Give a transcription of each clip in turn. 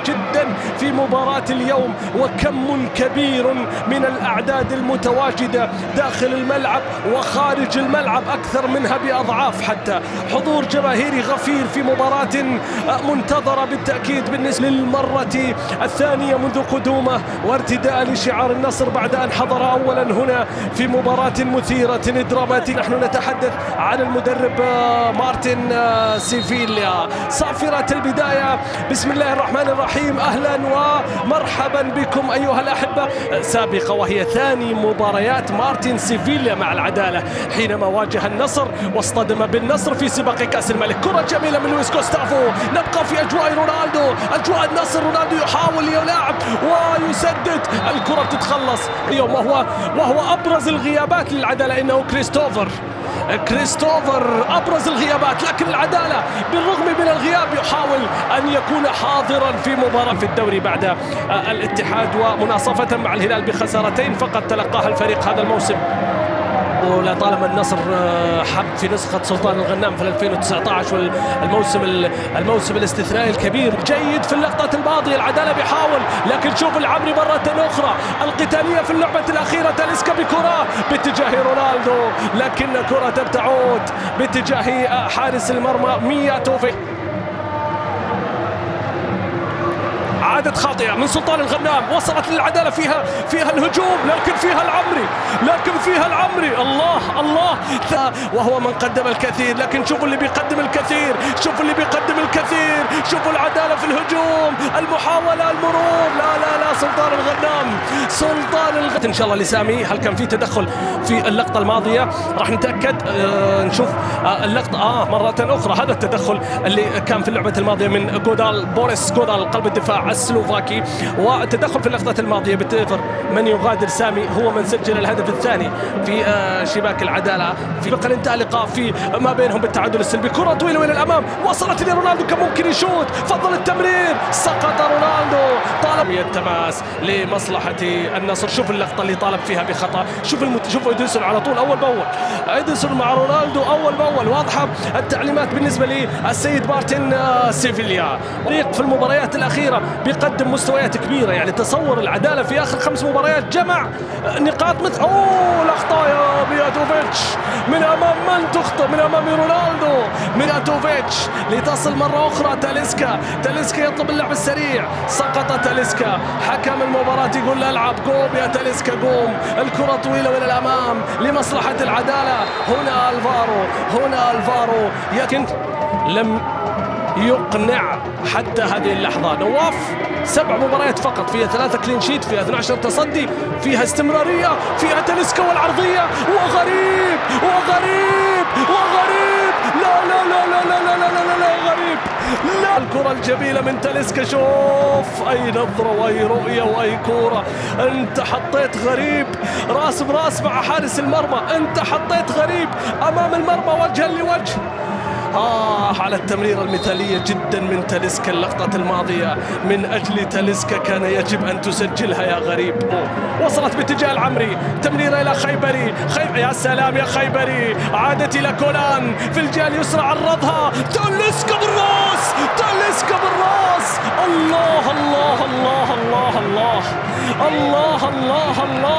جدا في مباراة اليوم، وكم كبير من الأعداد المتواجدة داخل الملعب وخارج الملعب أكثر منها بأضعاف، حتى حضور جماهيري غفير في مباراة منتظرة بالتأكيد بالنسبة للمرة الثانية منذ قدومه وارتداء لشعار النصر بعد أن حضر أولا هنا في مباراة مثيرة دراماتية. نحن نتحدث عن المدرب مارتن سيفيليا. صافرة البداية، بسم الله الرحمن الرحيم، أهلا ومرحبا بكم أيها الأحبة. سابقة وهي ثاني مباريات مارتن سيفيليا مع العدالة حينما واجه النصر واصطدم بالنصر في سباق كأس الملك. كرة جميلة من لويس جوستافو، نبقى في أجواء رونالدو، أجواء النصر. رونالدو يحاول يلاعب ويسدد، الكرة بتتخلص اليوم وهو أبرز الغيابات للعدالة، إنه كريستوفر أبرز الغيابات، لكن العدالة بالرغم من الغياب يحاول أن يكون حاضرا في مباراة في الدوري بعد الاتحاد ومناصفة مع الهلال بخسارتين فقط تلقاها الفريق هذا الموسم. ولا طالما النصر حب في نسخة سلطان الغنام في 2019 والموسم الاستثنائي الكبير. جيد في اللقطة الماضية، العدالة بيحاول، لكن شوف العمري مرة أخرى القتالية في اللعبة الأخيرة. تاليسكا بكرة باتجاه رونالدو، لكن كرة تعود باتجاه حارس المرمى مياتوفيتش. عادت خاطئة من سلطان الغنام، وصلت للعدالة، فيها الهجوم، لكن فيها العمري الله وهو من قدم الكثير، لكن شوفوا اللي بيقدم الكثير، شوفوا العدالة في الهجوم، المحاولة، المرور، لا سلطان الغنام إن شاء الله لسامي. هل كان في تدخل في اللقطة الماضية؟ راح نتأكد نشوف اللقطة مرة أخرى. هذا التدخل اللي كان في اللعبة الماضية من بوريس جودال قلب الدفاع السلوفاكي، والتدخل في اللقطة الماضية بتفر من يغادر سامي هو من سجل الهدف الثاني في شباك العدالة في بقى الانتهاء اللقاء في ما بينهم بالتعادل السلبي. كرة طويلة إلى الأمام، وصلت لرونالدو، كان ممكن يشوت، فضل التمرير، سقط رونالدو، طالب التماس لمصلحة النصر. شوف اللقطة اللي طالب فيها بخطأ، شوف إدرسون على طول أول بأول، إدرسون مع رونالدو أول بأول. واضحة التعليمات بالنسبة للسيد مارتن سيفيليا. فريق في المباريات الأخيرة بيقدم مستويات كبيرة، يعني تصور العدالة في آخر 5 مباريات جمع نقاط مثل لقطة يا مياتوفيتش من أمام من تخطئ، من أمام رونالدو. مياتوفيتش لتصل مرة أخرى تاليسكا يطلب اللعب السريع، سقط تاليسكا، حكم المباراة يقول له العب، قوم يا تاليسكا قوم. الكرة طويلة إلى الأمام لمصلحة العدالة. هنا الفارو لكن لم يقنع حتى هذه اللحظة. نواف 7 مباريات فقط، فيها 3 كلين شيت، فيها 12 تصدي، فيها استمرارية، فيها تاليسكا والعرضية، وغريب لا غريب. لا، الكرة الجميلة من تاليسكا، شوف أي نظرة وأي رؤية وأي كرة. أنت حطيت غريب راس براس مع حارس المرمى، أنت حطيت غريب أمام المرمى وجها لوجه. على التمريرة المثالية جدا من تاليسكا اللقطة الماضية. من أجل تاليسكا كان يجب أن تسجلها يا غريب. وصلت باتجاه العمري، تمريرة إلى خيبري، يا سلام يا خيبري، عادت إلى كولان في الجهة اليسرى، عرضها تاليسكا بالراس،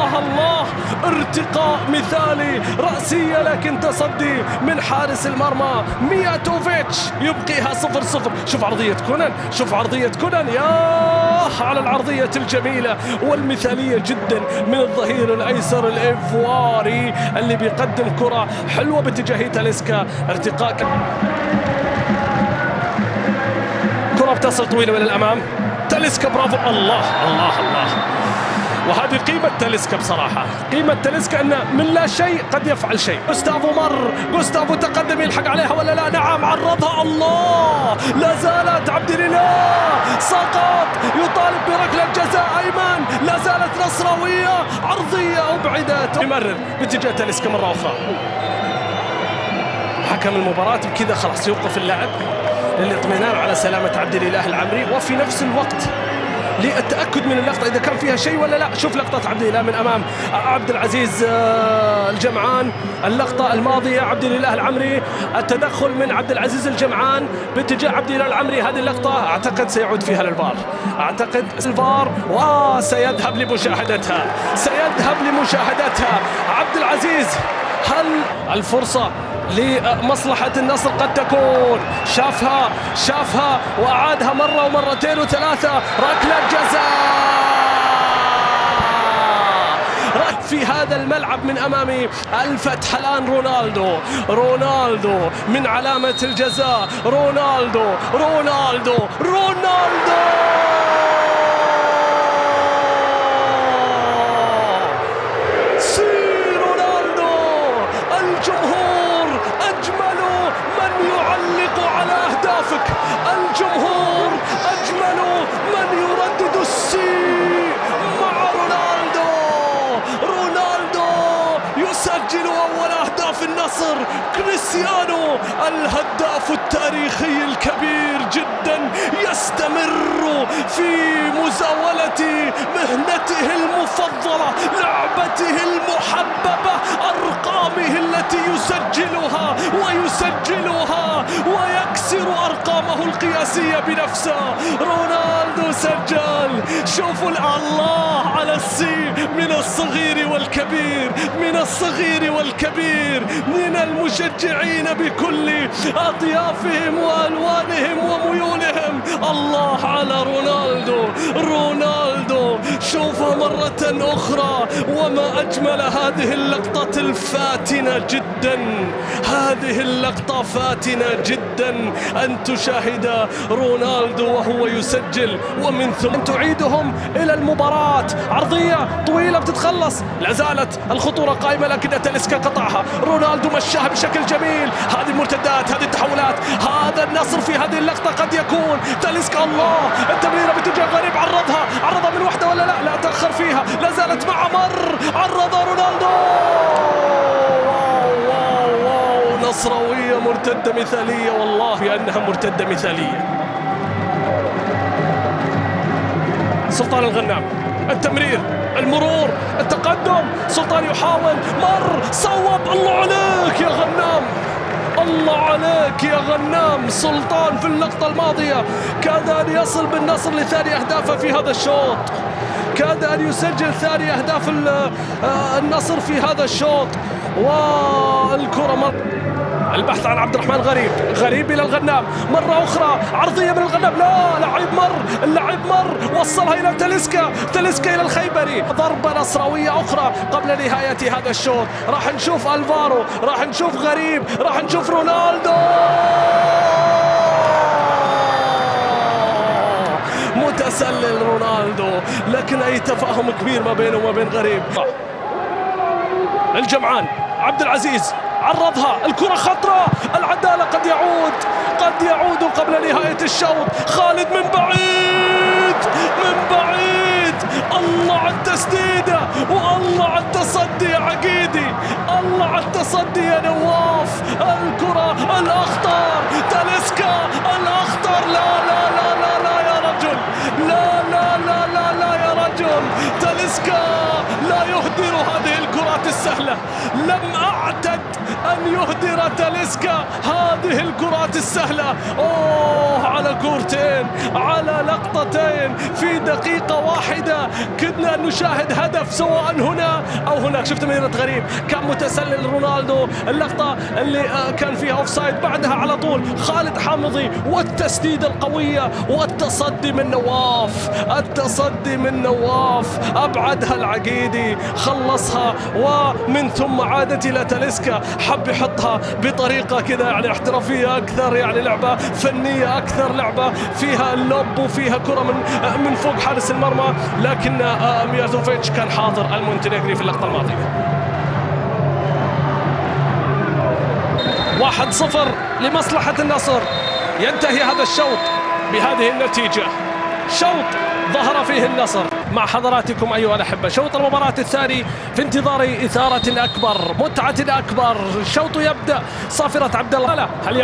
الله ارتقاء مثالي، رأسية لكن تصدي من حارس المرمى مياتوفيتش يبقيها 0-0. شوف عرضية كونان، يا على العرضية الجميلة والمثالية جدا من الظهير الأيسر الإيفواري اللي بيقدم كرة حلوة باتجاه تاليسكا. ارتقاء، كرة بتصل طويلة إلى الأمام، تاليسكا برافو، الله. وهذه قيمة تاليسكا بصراحة، قيمة تاليسكا أنه من لا شيء قد يفعل شيء. جوستافو تقدم، يلحق عليها ولا لا؟ نعم، عرضها، الله، لا زالت عبد الإله، سقط، يطالب بركلة جزاء أيمن، لا زالت نصراوية، عرضية أبعدت، يمرر باتجاه تاليسكا مرة أخرى. حكم المباراة بكذا خلاص يوقف اللعب للاطمئنان على سلامة عبد الإله العمري، وفي نفس الوقت للتأكد من اللقطة إذا كان فيها شيء ولا لا. شوف لقطة عبد الإله من أمام عبد العزيز الجمعان، اللقطة الماضية عبد الإله العمري، التدخل من عبد العزيز الجمعان باتجاه عبد الإله العمري. هذه اللقطة أعتقد سيعود فيها للفار، أعتقد الفار وسيذهب لمشاهدتها، سيذهب لمشاهدتها عبد العزيز. هل الفرصة لمصلحة النصر قد تكون؟ شافها وأعادها مرة ومرتين وثلاثة. ركلة جزاء في هذا الملعب من أمامي. الفتح الآن رونالدو من علامة الجزاء. رونالدو الجمهور أجمل من يعلق على أهدافك، الجمهور أجمل من يردد السي مع رونالدو يسجل أول أهداف النصر. كريستيانو الهداف التاريخي الكبير جدا يستمر في مزاولة مهنته المفضلة، لعبته المحببة، أرقامه التي يسجلها ويكسر أرقامه القياسية بنفسه. رونالدو سجل. شوفوا الله على السي من الصغير والكبير من المشجعين بكل أطيافهم وألوانهم وميولهم. الله على رونالدو شوفها مرة أخرى. وما أجمل هذه اللقطة الفاتنة جدا، هذه اللقطة فاتنة جدا أن تشاهد رونالدو وهو يسجل ومن ثم تعيدهم إلى المباراة. عرضية طويلة بتتخلص، لا زالت الخطورة قائمة لكن تاليسكا قطعها. رونالدو مشاها بشكل جميل. هذه المرتدات، هذه التحولات، هذا النصر في هذه اللقطة قد يكون. تاليسكا الله، التمريرة باتجاه غريب، عرضها من وحدة ولا لا تأخر فيها، لا زالت مع عرضها رونالدو. واو نصراوية مرتدة مثالية، والله أنها مرتدة مثالية. سلطان الغنام، التمرير، المرور، التقدم، سلطان يحاول، صوب. الله عليك يا غنام، الله عليك يا غنام. سلطان في اللقطة الماضية كاد أن يصل بالنصر لثاني أهدافه في هذا الشوط، كاد أن يسجل ثاني أهداف النصر في هذا الشوط. والكرة البحث عن عبد الرحمن غريب إلى الغنام مرة أخرى، عرضية من الغنام، لا اللاعب وصلها إلى تاليسكا إلى الخيبري. ضربة نصراوية أخرى قبل نهاية هذا الشوط. راح نشوف ألفارو، راح نشوف غريب، راح نشوف رونالدو. متسلل رونالدو، لكن أي تفاهم كبير ما بينه وما بين غريب. الجمعان، عبد العزيز عرضها، الكرة خطرة، العدالة قد يعود قبل نهاية الشوط. خالد من بعيد، الله على التسديدة والله على التصدي يا عقيدي، الله على التصدي يا نواف. الكرة الأخطر، تاليسكا الأخطر، لا يا رجل، لا يا رجل. تاليسكا لا يهدر هذه الكرات السهلة، لم أعتد أن يهدر تاليسكا هذه الكرات السهلة. على كورتين، على لقطتين في دقيقة واحدة كدنا أن نشاهد هدف سواء هنا أو هناك. شفت تمريرة غريب، كان متسلل رونالدو، اللقطة اللي كان فيها أوفسايد، بعدها على طول خالد حامضي والتسديدة القوية والتصدي من نواف، أبعدها العقيدي، خلصها ومن ثم عادت إلى تاليسكا. حب يحطها بطريقة كذا يعني احترافية أكثر، يعني لعبة فنية أكثر، لعبة فيها اللوب وفيها كرة من فوق حارس المرمى، لكن ميازوفيتش كان حاضر المونتينيغري في اللقطة الماضية. 1-0 لمصلحة النصر. ينتهي هذا الشوط بهذه النتيجة، شوط ظهر فيه النصر. مع حضراتكم أيها الأحبة. شوط المباراة الثاني في انتظار إثارة أكبر، متعة أكبر. الشوط يبدأ، صافرة عبد الله، هل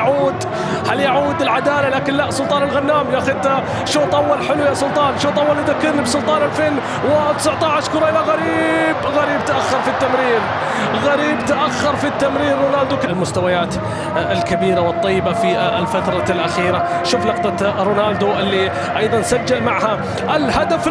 يعود العدالة؟ لكن لا، سلطان الغنام ياخذ شوط أول حلو يا سلطان. شوط أول يذكرني بسلطان 2019. كرة إلى غريب تأخر في التمرير. رونالدو المستويات الكبيرة والطيبة في الفترة الأخيرة. شوف لقطة رونالدو اللي أيضا سجل معها الهدف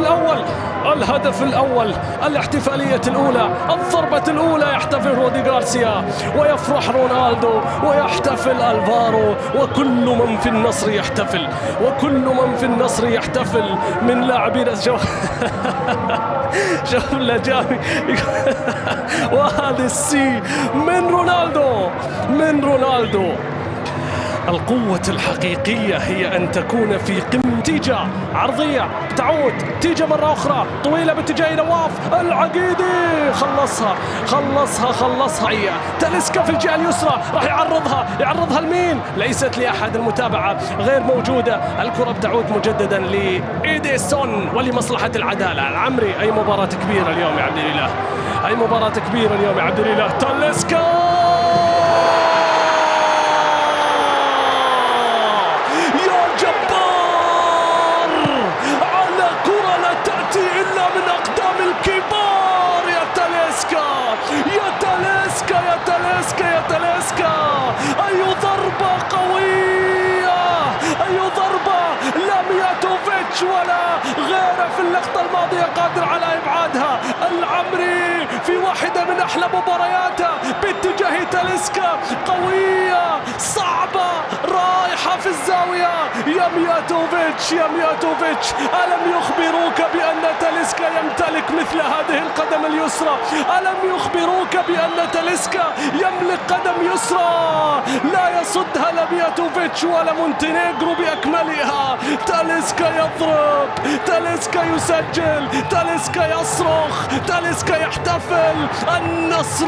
الأول، الاحتفالية الأولى، الضربة الأولى. يحتفل رودي غارسيا ويفرح رونالدو ويحتفل ألفارو، وكل من في النصر يحتفل من لاعبين. شوف لجامي وهذه السي من رونالدو. القوة الحقيقية هي أن تكون في قمة. تيجة عرضية تعود، تيجة مرة أخرى طويلة باتجاه نواف العقيدي، خلصها هي تاليسكا في الجهة اليسرى، راح يعرضها لمين؟ ليست لأحد، المتابعة غير موجودة. الكرة بتعود مجددا لإيديسون ولمصلحة العدالة. العمري أي مباراة كبيرة اليوم يا عبد الإله. تاليسكا يا تاليسكا، أي ضربة قوية، أي ضربة. لا مياتوفيتش ولا غيره في اللقطة الماضية قادر على إبعادها. العمري في واحدة من أحلى مبارياته باتجاه تاليسكا، قوية صعبة رايحة في الزاوية. يا مياتوفيتش ألم يخبروك بأن تاليسكا يمتلك مثل هذه القدم اليسرى؟ ألم يخبروك بأن تاليسكا يملك قدم يسرى لا يصدها لا مياتوفيتش ولا مونتينيغرو بأكملها؟ تاليسكا يضرب، تاليسكا يسجل، تاليسكا يصرخ، تاليسكا يحتفل. النصر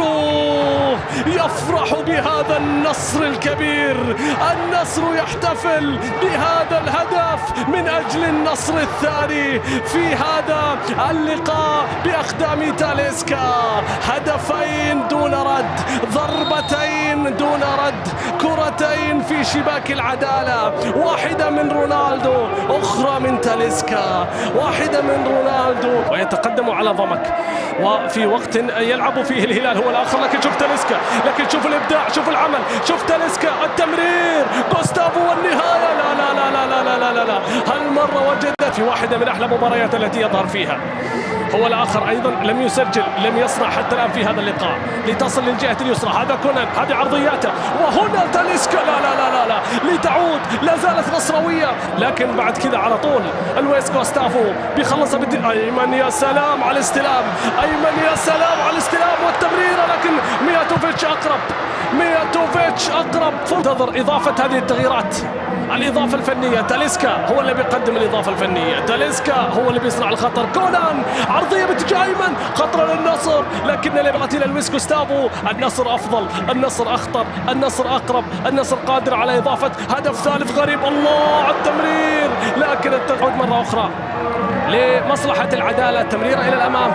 يفرح بهذا النصر الكبير، النصر يحتفل بهذا الهدف من أجل النصر الثاني في هذا اللقاء بأقدام تاليسكا. هدفين دون رد، ضربتين دون رد، كرتين في شباك العدالة، واحدة من رونالدو أخرى من تاليسكا، واحدة من رونالدو. ويتقدم على ضمك وفي وقت يلعب فيه الهلال هو الآخر. لكن شوف تاليسكا، لكن شوف الإبداع، شوف العمل، شوف تاليسكا التمرير، غوستافو والنهاية. لا لا لا لا لا لا لا لا. هالمرة وجدت في واحدة من أحلى مباريات التي يظهر فيها. هو الآخر أيضا لم يسجل، لم يصنع حتى الآن في هذا اللقاء لتصل للجهة اليسرى. هذا كونان، هذه عرضياته، وهنا تاليسكا. لا لا لا لا لا، لتعود، لا زالت نصراوية. لكن بعد كذا على طول الويس غوستافو بيخلصها أيمن. يا سلام على الاستلام، أيمن يا سلام على الاستلام والتمريرة. لكن مياتوفيتش أقرب. تنتظر إضافة هذه التغييرات، الإضافة الفنية. تاليسكا هو اللي بيقدم الإضافة الفنية، تاليسكا هو اللي بيصنع الخطر. كونان عرضية باتجاه أيمن، خطر للنصر، لكن لعبت إلى لويس غوستافو. النصر أفضل، النصر أخطر، النصر أقرب، النصر قادر على إضافة هدف ثالث. غريب، الله على التمرير، لكن التعود مرة أخرى لمصلحة العدالة. تمريرة إلى الأمام،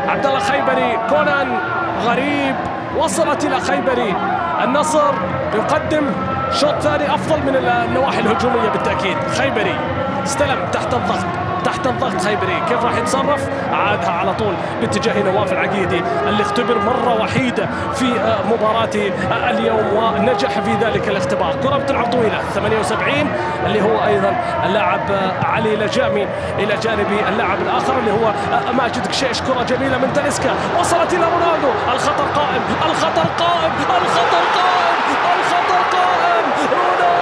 عبد الله خيبري، كونان غريب، وصلت إلى خيبري. النصر يقدم شوط ثاني أفضل من النواحي الهجومية بالتأكيد. خيبري استلم تحت الضغط خيبري، كيف راح يتصرف؟ عادها على طول باتجاه نواف العقيدي اللي اختبر مرة وحيدة في مباراة اليوم ونجح في ذلك الاختبار. كرة بتلعب طويلة 78 اللي هو أيضا اللاعب علي لجامي إلى جانب اللاعب الآخر اللي هو ماجد قشيش. كرة جميلة من تاليسكا، وصلت إلى رونالدو. الخطر قائم. رونالدو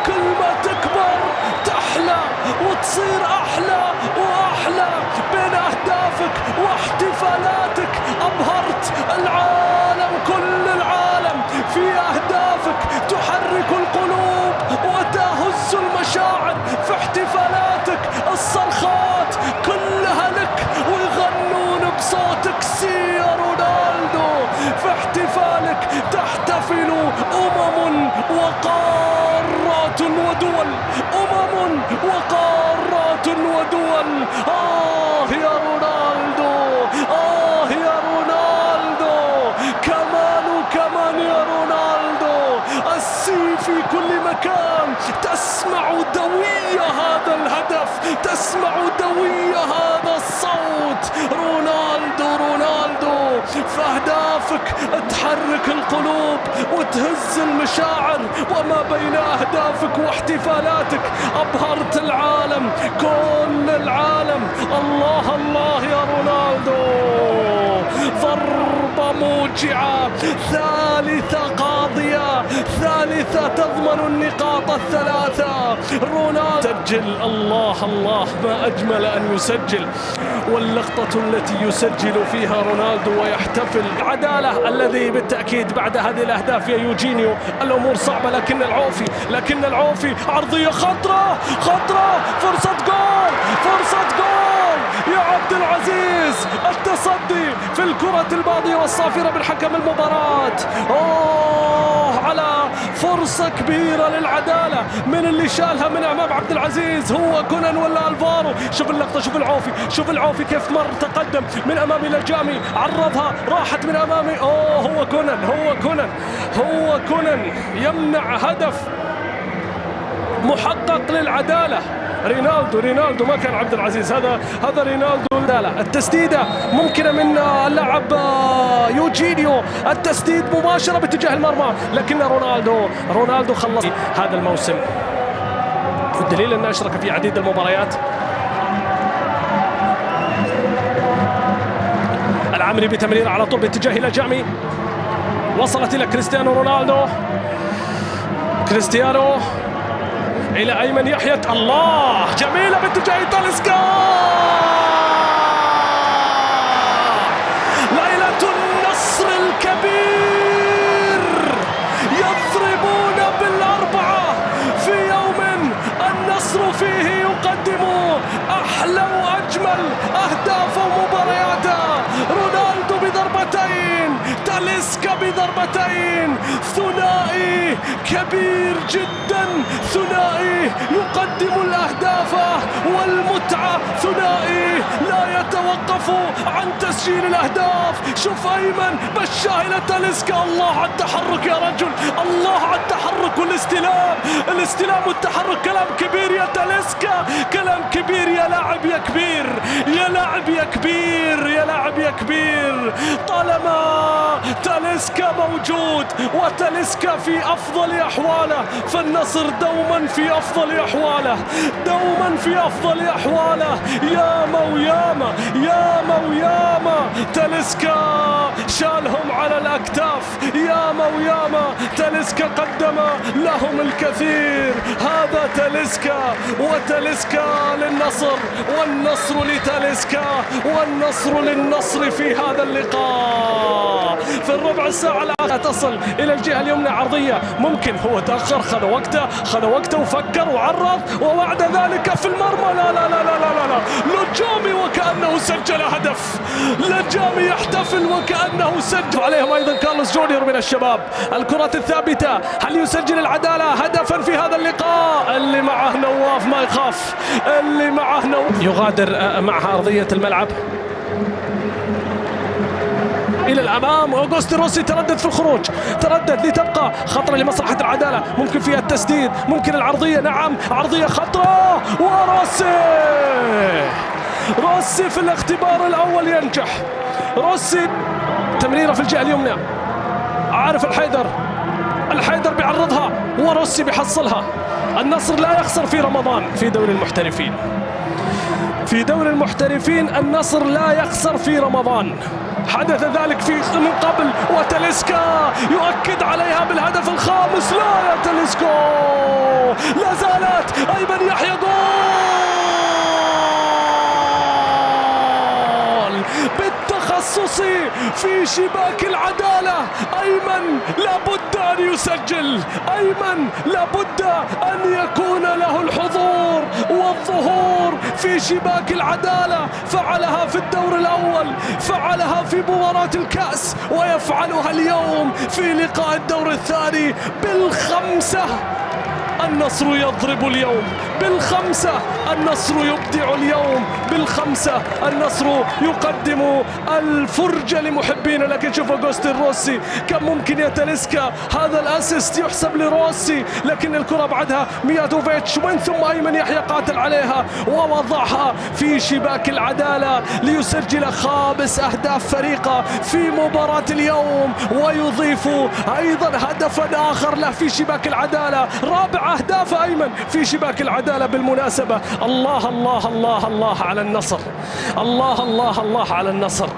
كل ما تكبر تحلى وتصير أحلى وأحلى. بين أهدافك واحتفالاتك أبهرت العالم، كل العالم في أهدافك تحرك القلوب وتهز المشاعر. في احتفالاتك الصرخات كلها لك، ويغنون بصوت أهدافك تحرك القلوب وتهز المشاعر، وما بين أهدافك واحتفالاتك أبهرت العالم، كل العالم. الله الله يا رونالدو، ضربة موجعة، ثالثة قاضية، ثالثة تضمن النقاط الثلاثة. رونالدو سجل، الله الله ما أجمل أن يسجل، واللقطة التي يسجل فيها رونالدو ويحتفل. عدالة الذي بالتأكيد بعد هذه الأهداف يا يوجينيو الأمور صعبة، لكن العوفي عرضية خطرة، فرصة جول، يا عبد العزيز، التصدي في الكرة الماضية والصافرة من حكم المباراة. على فرصة كبيرة للعدالة من اللي شالها من أمام عبد العزيز، هو كونان ولا ألفارو؟ شوف اللقطة، شوف العوفي كيف مر تقدم من أمامي إلى جامي، عرضها راحت من أمامي. هو كونان يمنع هدف محقق للعدالة. رينالدو ما كان عبد العزيز، هذا رينالدو. التسديدة ممكنة من اللاعب يوجينيو، التسديد مباشرة باتجاه المرمى، لكن رونالدو خلص هذا الموسم، والدليل أنه أشرك في عديد المباريات. العامري بتمرير على طول باتجاه إلى جامي، وصلت إلى كريستيانو رونالدو، إلى أيمن يحيى، الله جميلة باتجاه تاليسكا. ليلة النصر الكبير، يضربون بالأربعة في يوم النصر فيه يقدم أحلى وأجمل أهداف ومبارياته. رونالدو بضربتين، تاليسكا بضربتين، ثنائي كبير جدا، ثنائي يقدم الأهداف والمتعة، ثنائي لا يتوقف عن تسجيل الأهداف. شوف أيمن بشاه إلى تاليسكا، الله على التحرك يا رجل، الله على التحرك والاستلام والتحرك. كلام كبير يا تاليسكا، كلام كبير يا لاعب يا كبير، يا لاعب يا كبير. طالما تاليسكا موجود وتاليسكا في أفضل أحواله، فالنصر دوما في أفضل أحواله. يا موياما تاليسكا شالهم على الأكتاف، يا موياما تاليسكا قدم لهم الكثير. هذا تاليسكا للنصر، والنصر لتاليسكا، والنصر للنصر في هذا اللقاء. في الربع الساعة الأخيرة تصل إلى الجهة اليمنى عرضية، ممكن هو تأخر، خذ وقته وفكر وعرض، وبعد ذلك في المرمى لا لجامي وكأنه سجل هدف، لجامي يحتفل وكأنه سجل. عليهم أيضا كارلوس جونيور من الشباب. الكرات الثابتة، هل يسجل العدالة هدفا في هذا اللقاء؟ اللي معه نواف ما يخاف، يغادر معها أرضية الملعب إلى الأمام. أوغوستو روسي تردد في الخروج، لتبقى خطرة لمصلحة العدالة، ممكن فيها التسديد، ممكن العرضية، نعم عرضية خطرة، روسي في الاختبار الأول ينجح. روسي تمريرة في الجهة اليمنى، عارف الحيدر بيعرضها وروسي بيحصلها. النصر لا يخسر في رمضان في دوري المحترفين، النصر لا يخسر في رمضان. حدث ذلك من قبل، وتاليسكا يؤكد عليها بالهدف الخامس. لا يا تاليسكا، لا زالت أيمن يحيى جول بالتخصص في شباك العدالة. أيمن لابد أن يسجل، أيمن لابد أن يكون له الحضور والظهور في شباك العدالة. فعلها في الدور الأول، فعلها في مباراة الكأس، ويفعلها اليوم في لقاء الدور الثاني بالخمسة. النصر يضرب اليوم بالخمسة النصر يبدع اليوم، بالخمسة النصر يقدم الفرجة لمحبينه. لكن شوف أغوستين روسي كم ممكن يا تاليسكا، هذا الأسيست يحسب لروسي، لكن الكرة بعدها مياتوفيتش ومن ثم أيمن يحيى قاتل عليها ووضعها في شباك العدالة ليسجل خامس أهداف فريقه في مباراة اليوم، ويضيف أيضا هدفا آخر له في شباك العدالة، رابع أهداف أيمن في شباك العدالة بالمناسبة. الله الله الله الله على النصر، الله الله الله على النصر.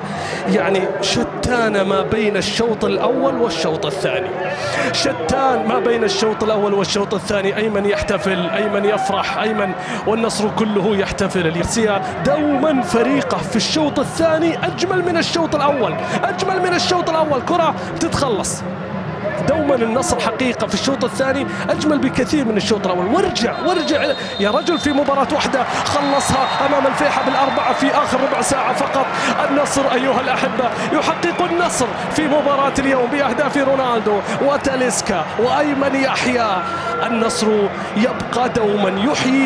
يعني شتان ما بين الشوط الأول والشوط الثاني، شتان ما بين الشوط الأول والشوط الثاني. أيمن يحتفل، أيمن يفرح، أيمن والنصر كله يحتفل. اليرسيا دوما فريقه في الشوط الثاني أجمل من الشوط الأول، أجمل من الشوط الأول، كرة تتخلص. دوما النصر حقيقة في الشوط الثاني أجمل بكثير من الشوط الأول. وارجع يا رجل، في مباراة واحدة خلصها أمام الفيحة بالأربعة في آخر ربع ساعة فقط. النصر أيها الأحبة يحقق النصر في مباراة اليوم بأهداف رونالدو وتاليسكا وأيمن يحيى. النصر يبقى دوما يحيي